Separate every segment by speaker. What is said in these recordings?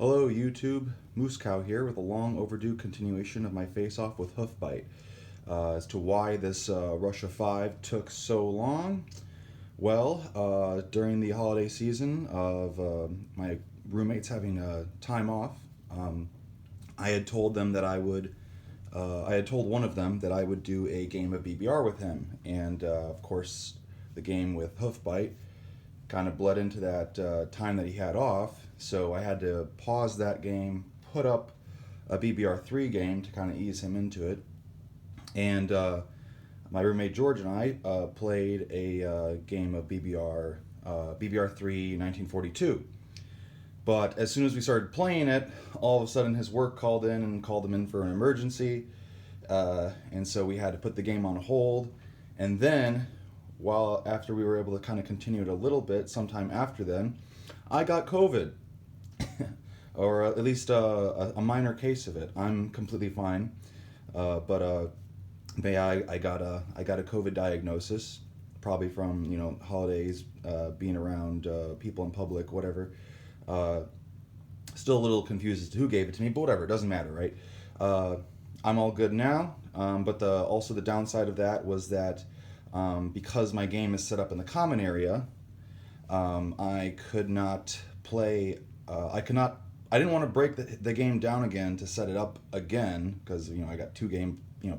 Speaker 1: Hello YouTube, MooseCow here with a long overdue continuation of my face-off with Hoofbite. As to why this Russia 5 took so long, well, during the holiday season of my roommates having time off, I had told them that I had told one of them that I would do a game of BBR with him, and of course the game with Hoofbite kind of bled into that time that he had off, so I had to pause that game, put up a BBR3 game to kind of ease him into it, and my roommate George and I played a game of BBR3 1942. But as soon as we started playing it, all of a sudden his work called in and called him in for an emergency, and so we had to put the game on hold, and then while after we were able to kind of continue it a little bit, sometime after then, I got COVID, or at least a minor case of it. I'm completely fine, but I got a COVID diagnosis, probably from holidays, being around people in public, whatever. Still a little confused as to who gave it to me, but whatever, it doesn't matter, right? I'm all good now, but also the downside of that was that. Because my game is set up in the common area, I could not play. I didn't want to break the game down again to set it up again because I got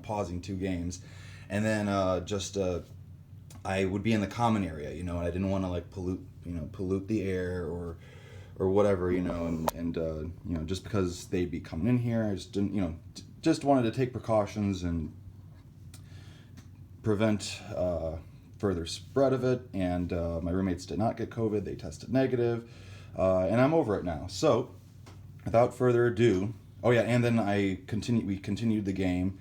Speaker 1: pausing two games, and then I would be in the common area, and I didn't want to like pollute the air or whatever, and just because they'd be coming in here, I just didn't, just wanted to take precautions and prevent further spread of it, and my roommates did not get COVID. They tested negative, and I'm over it now. So without further ado, oh yeah, and then we continued the game,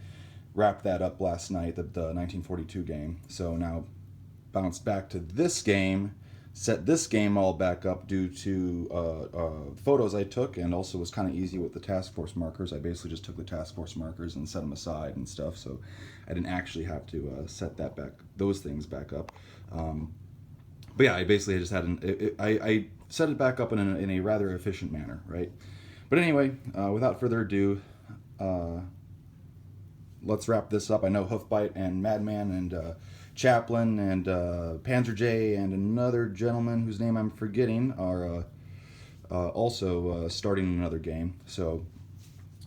Speaker 1: wrapped that up last night, the 1942 game. So now bounced back to this game, set this game all back up due to photos I took, and also was kind of easy with the task force markers. I basically just took the task force markers and set them aside and stuff, so I didn't actually have to set those things back up. But yeah, I basically just had I set it back up in a rather efficient manner, right? But anyway, without further ado, let's wrap this up. I know Hoofbite and Madman and Chaplin and Panzer J and another gentleman whose name I'm forgetting are also starting another game. So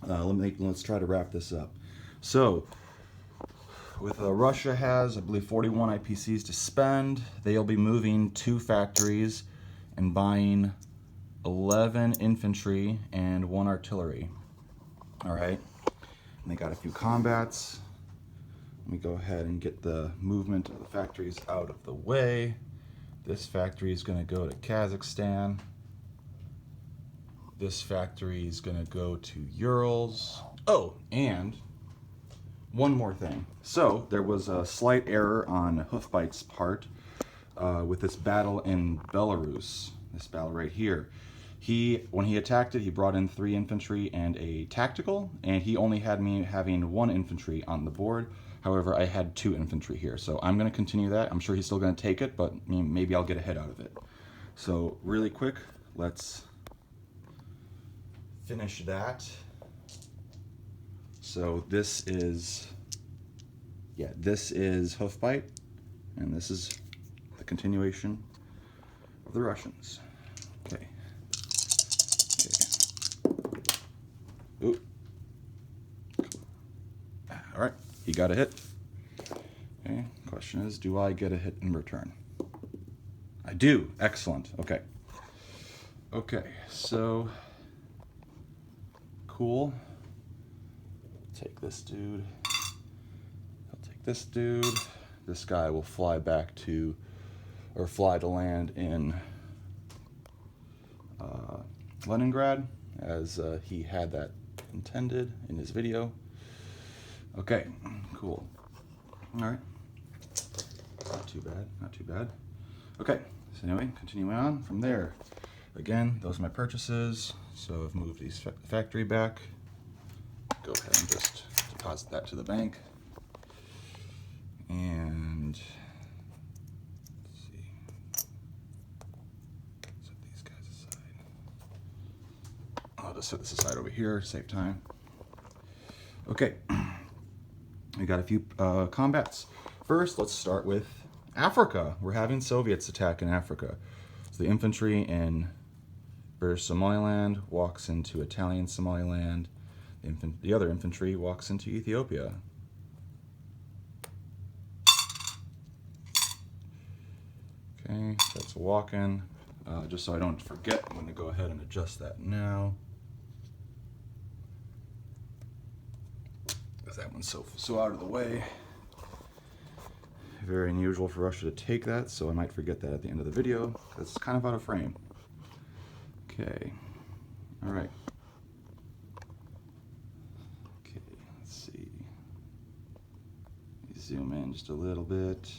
Speaker 1: let's try to wrap this up. So with Russia has, I believe, 41 IPCs to spend. They'll be moving 2 factories and buying 11 infantry and 1 artillery. All right. And they got a few combats. Let me go ahead and get the movement of the factories out of the way. This factory is going to go to Kazakhstan. This factory is going to go to Urals. Oh, and one more thing. So there was a slight error on Hoofbite's part with this battle in Belarus. This battle right here. When he attacked it, he brought in 3 infantry and a tactical, and he only had me having 1 infantry on the board. However, I had 2 infantry here, so I'm going to continue that. I'm sure he's still going to take it, but maybe I'll get a hit out of it. So really quick, let's finish that. So this is Hoofbite, and this is the continuation of the Russians. Okay. Ooh. All right, he got a hit. Okay, question is, do I get a hit in return? I do. Excellent. Okay. Okay, so cool. Take this dude. I'll take this dude. This guy will fly back to, or fly to land in Leningrad, as he had that intended in his video. Okay, cool. All right. Not too bad, not too bad. Okay, so anyway, continuing on from there. Again, those are my purchases. So I've moved these factory back. Go ahead and just deposit that to the bank. And let's see. Set these guys aside. I'll just set this aside over here, save time. Okay, we got a few combats. First, let's start with Africa. We're having Soviets attack in Africa. So the infantry in British Somaliland walks into Italian Somaliland. The other infantry walks into Ethiopia. Okay, that's walking. Just so I don't forget, I'm going to go ahead and adjust that now. Because that one's so out of the way. Very unusual for Russia to take that, so I might forget that at the end of the video, because it's kind of out of frame. Okay, all right. Okay, let's see. Zoom in just a little bit,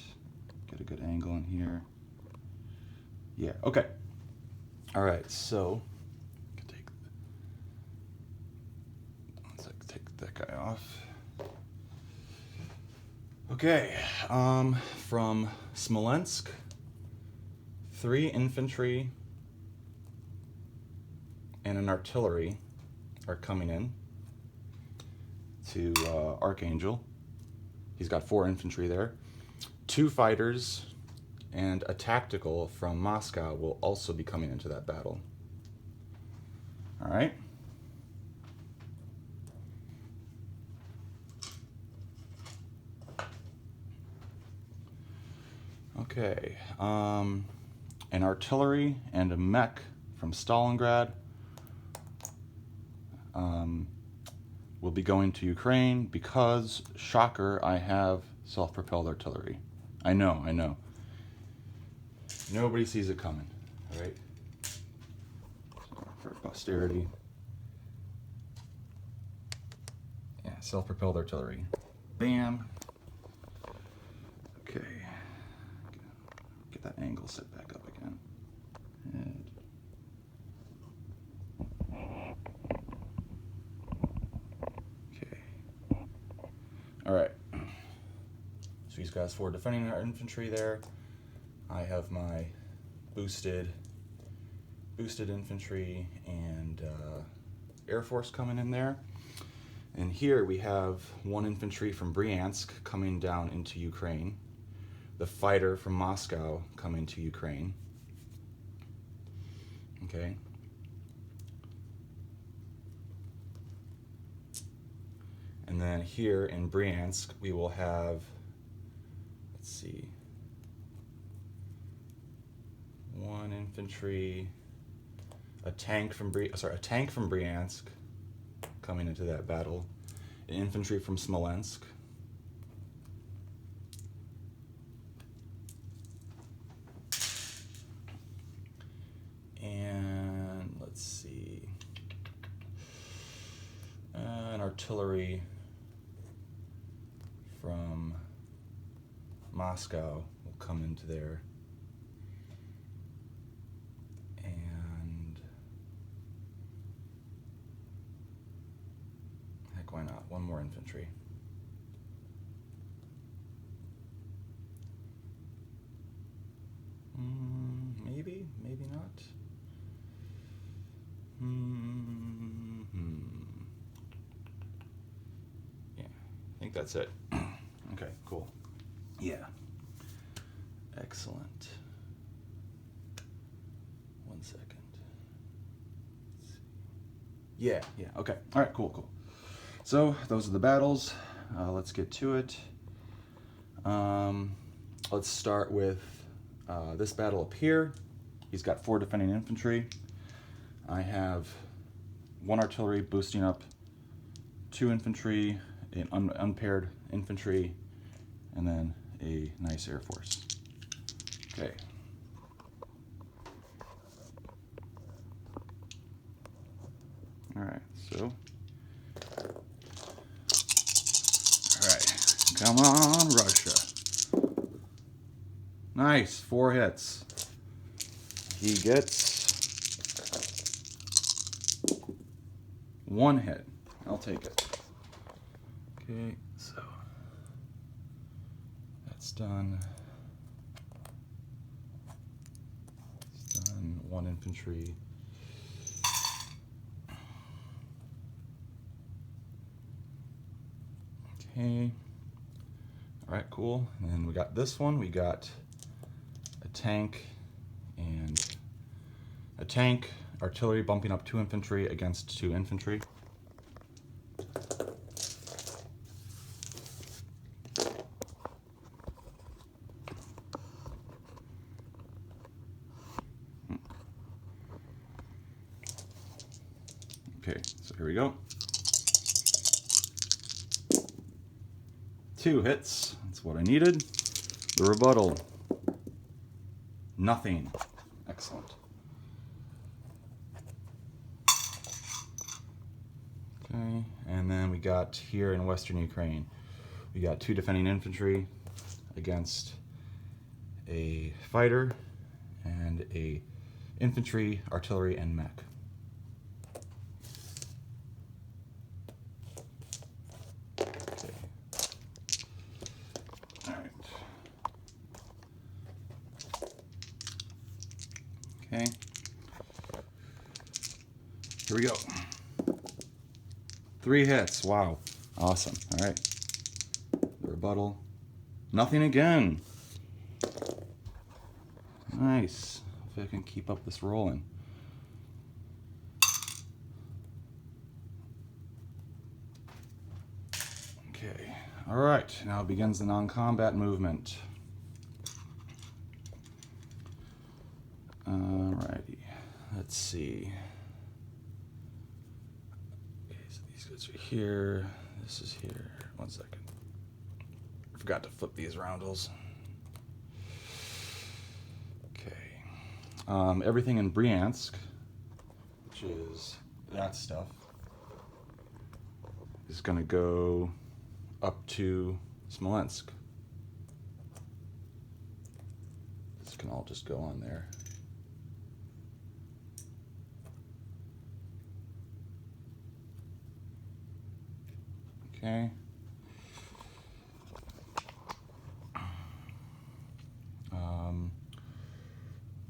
Speaker 1: get a good angle in here. Yeah, okay. All right, so take that guy off. Okay, from Smolensk, 3 infantry and an artillery are coming in to Archangel. He's got 4 infantry there. 2 fighters and a tactical from Moscow will also be coming into that battle. All right. Okay, an artillery and a mech from Stalingrad will be going to Ukraine because, shocker, I have self-propelled artillery. I know. Nobody sees it coming, all right? So for posterity. Yeah, self-propelled artillery. Bam. Okay. Get that angle set back up again. And okay. All right. So these guys 4 defending our infantry there. I have my boosted infantry and Air Force coming in there. And here we have 1 infantry from Bryansk coming down into Ukraine. The fighter from Moscow coming to Ukraine. Okay. And then here in Bryansk, we will have, let's see, 1 infantry, a tank from Bryansk coming into that battle, an infantry from Smolensk, and let's see, an artillery from Moscow will come into there. And heck, why not? 1 more infantry. Maybe not. Yeah, I think that's it. Okay, cool. Yeah. Excellent. 1 second. Let's see. Yeah, okay. All right, cool. So those are the battles. Let's get to it. Let's start with this battle up here. He's got 4 defending infantry. I have 1 artillery boosting up 2 infantry, an unpaired infantry, and then a nice Air Force. Okay. All right, so. All right, come on, Russia. Nice, 4 hits. He gets 1 hit. I'll take it. Okay, so that's done. It's done. 1 infantry. Okay. All right, cool. And then we got this one. We got a tank and a tank, artillery bumping up 2 infantry against 2 infantry. Okay, so here we go. 2 hits, that's what I needed. The rebuttal, nothing. Excellent. Okay, and then we got here in Western Ukraine, we got 2 defending infantry against a fighter and a infantry, artillery, and mech. Okay. All right. Okay. Here we go. 3 hits. Wow. Awesome. All right. The rebuttal. Nothing again. Nice. If I can keep up this rolling. Okay. All right. Now begins the non-combat movement. Alrighty. Let's see. Okay, so these guys are here. This is here. 1 second. I forgot to flip these roundels. Okay. Everything in Bryansk, which is that stuff, is going to go up to Smolensk. This can all just go on there. Okay.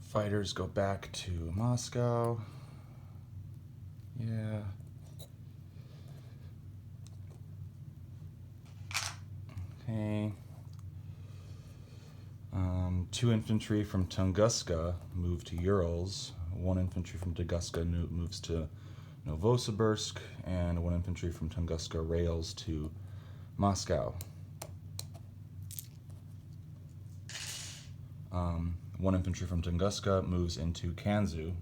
Speaker 1: Fighters go back to Moscow. Yeah. Okay. 2 infantry from Tunguska move to Urals. 1 infantry from Tunguska moves to Novosibirsk, and 1 infantry from Tunguska rails to Moscow. 1 infantry from Tunguska moves into Kanzu.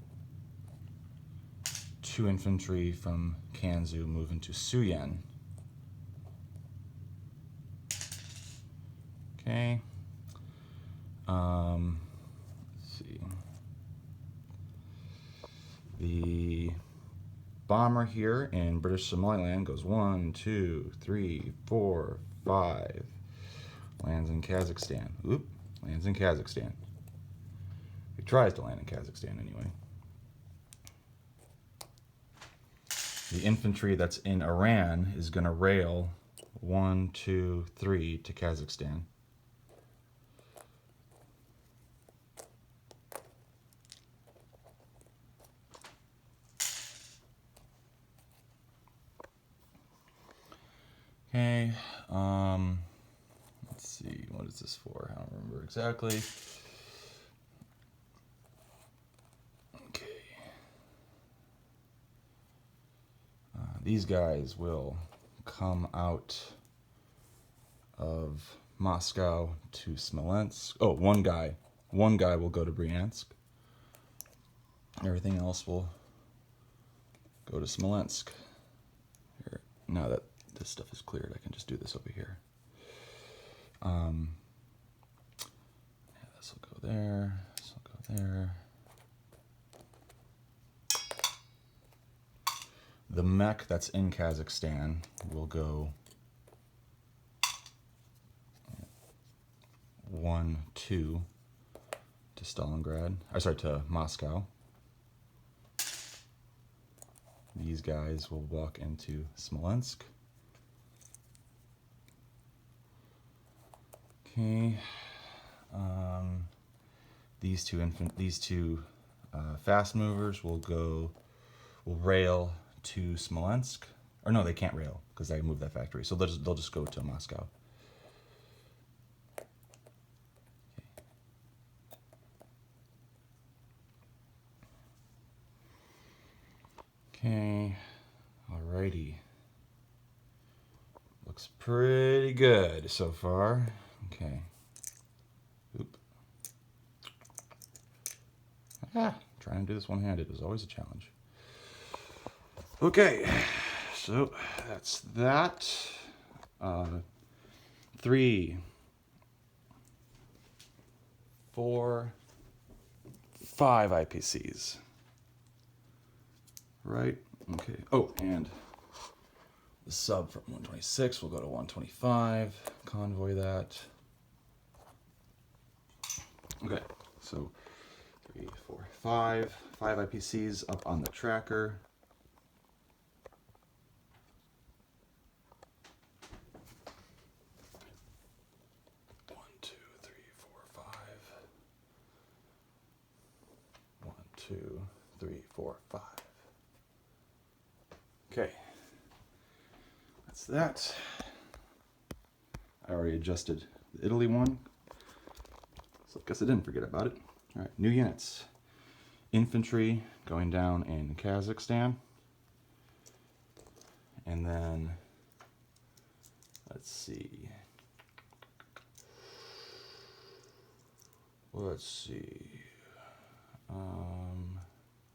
Speaker 1: 2 infantry from Kanzu move into Suyen. Okay. Let's see. The bomber here in British Somaliland goes 1, 2, 3, 4, 5. Lands in Kazakhstan. Oop, lands in Kazakhstan. He tries to land in Kazakhstan anyway. The infantry that's in Iran is going to rail 1, 2, 3 to Kazakhstan. Okay, let's see, what is this for? I don't remember exactly. Okay. These guys will come out of Moscow to Smolensk. Oh, one guy will go to Bryansk. Everything else will go to Smolensk. Here, now that this stuff is cleared, I can just do this over here. Yeah, this will go there. This will go there. The mech that's in Kazakhstan will go 1, 2 to Stalingrad. To Moscow. These guys will walk into Smolensk. Okay. These two fast movers will rail to Smolensk. Or no, they can't rail because they moved that factory. So they'll just go to Moscow. Okay, alrighty. Looks pretty good so far. Okay. Oop. Trying to do this one-handed is always a challenge. Okay, so that's that. 3, 4, 5 IPCs. Right, okay. Oh, and the sub from 126 will go to 125. Convoy that. Okay, so 3, 4, 5 IPCs up on the tracker. One, two, three, four, 5. 1, 2, 3, 4, 5. Okay, that's that. I already adjusted the Italy one, so I guess I didn't forget about it. All right, new units. Infantry going down in Kazakhstan. And then, let's see.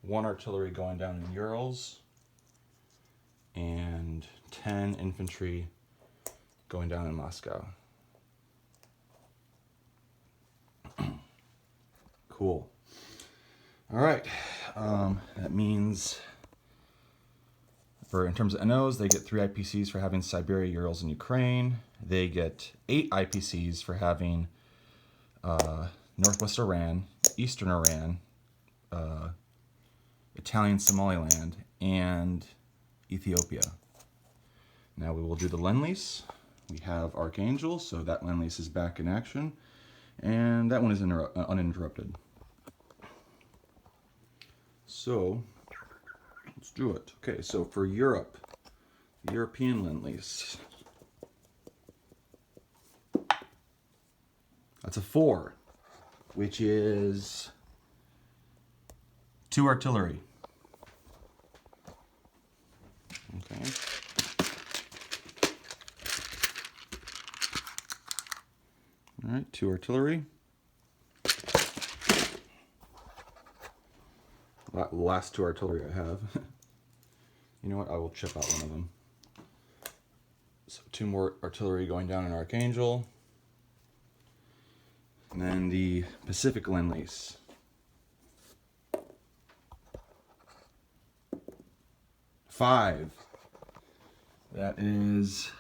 Speaker 1: One artillery going down in Urals. And 10 infantry going down in Moscow. Cool. All right. That means in terms of NOs, they get 3 IPCs for having Siberia, Urals, and Ukraine. They get 8 IPCs for having Northwest Iran, Eastern Iran, Italian Somaliland, and Ethiopia. Now we will do the Lend-Lease. We have Archangel, so that Lend-Lease is back in action, and that one is uninterrupted. So let's do it. Okay, so for Europe, the European Lend-Lease. That's a 4, which is 2 artillery. Okay. All right, 2 artillery. Last 2 artillery I have. You know what? I will chip out one of them. So 2 more artillery going down in Archangel. And then the Pacific Lend-Lease. 5. That is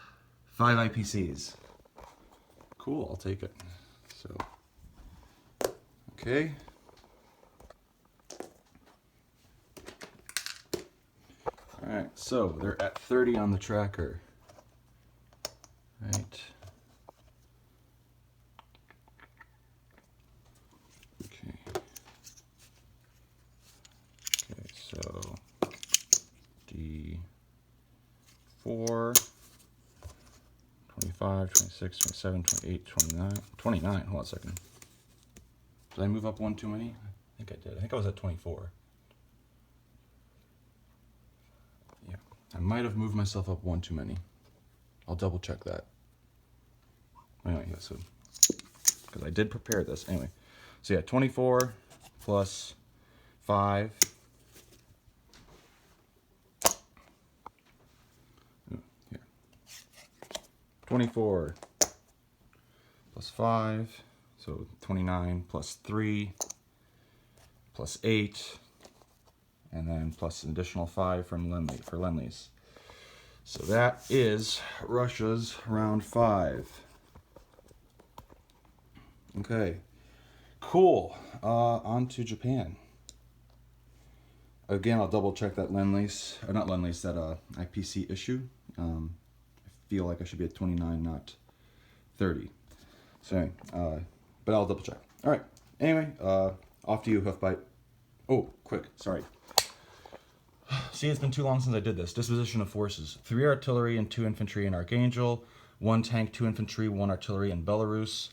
Speaker 1: 5 IPCs. Cool, I'll take it. So, okay. All right, so they're at 30 on the tracker. Right. Okay. Okay, so D4, 25, 26, 27, 28, 29. Hold on a second. Did I move up 1 too many? I think I did. I think I was at 24. Yeah, I might have moved myself up 1 too many. I'll double check that. Anyway, yeah, so, because I did prepare this. Anyway, so yeah, 24 plus 5. Here. 24 plus 5, so 29 plus 3 plus 8, and then plus an additional 5 from Lend-Lease. So that is Russia's round 5. Okay, cool. On to Japan. Again, I'll double check that Lend-Lease, or not Lend-Lease, that IPC issue. I feel like I should be at 29, not 30. So anyway, but I'll double check. All right. Anyway, off to you, Hoofbite. Oh, quick. Sorry. see, it's been too long since I did this. Disposition of forces. 3 artillery and 2 infantry in Archangel. 1 tank, 2 infantry, 1 artillery in Belarus.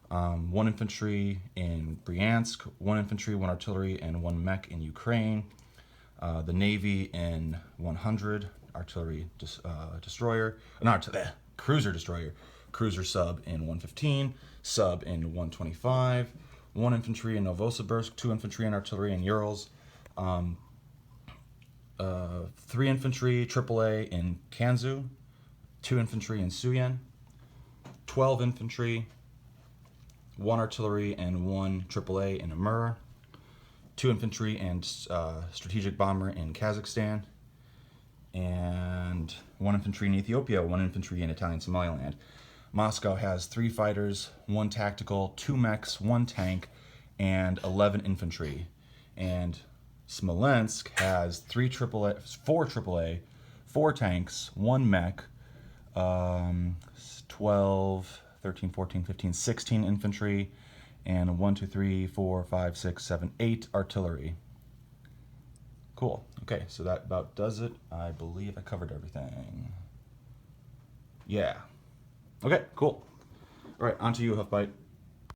Speaker 1: 1 infantry in Bryansk. 1 infantry, 1 artillery, and 1 mech in Ukraine. The Navy in 100. Artillery destroyer. Cruiser destroyer. Cruiser sub in 115. Sub in 125. 1 infantry in Novosibirsk. 2 infantry and artillery in Urals. 3 infantry AAA in Kanzu, 2 infantry in Suyen, 12 infantry, 1 artillery and 1 AAA in Amur, 2 infantry and strategic bomber in Kazakhstan, and 1 infantry in Ethiopia, 1 infantry in Italian Somaliland. Moscow has 3 fighters, 1 tactical, 2 mechs, 1 tank, and 11 infantry. And Smolensk has 4 AAA, 4 tanks, 1 mech, 12, 13, 14, 15, 16 infantry, and 1, 2, 3, 4, 5, 6, 7, 8 artillery. Cool. Okay, so that about does it. I believe I covered everything. Yeah. Okay, cool. All right, on to you, Hoofbite.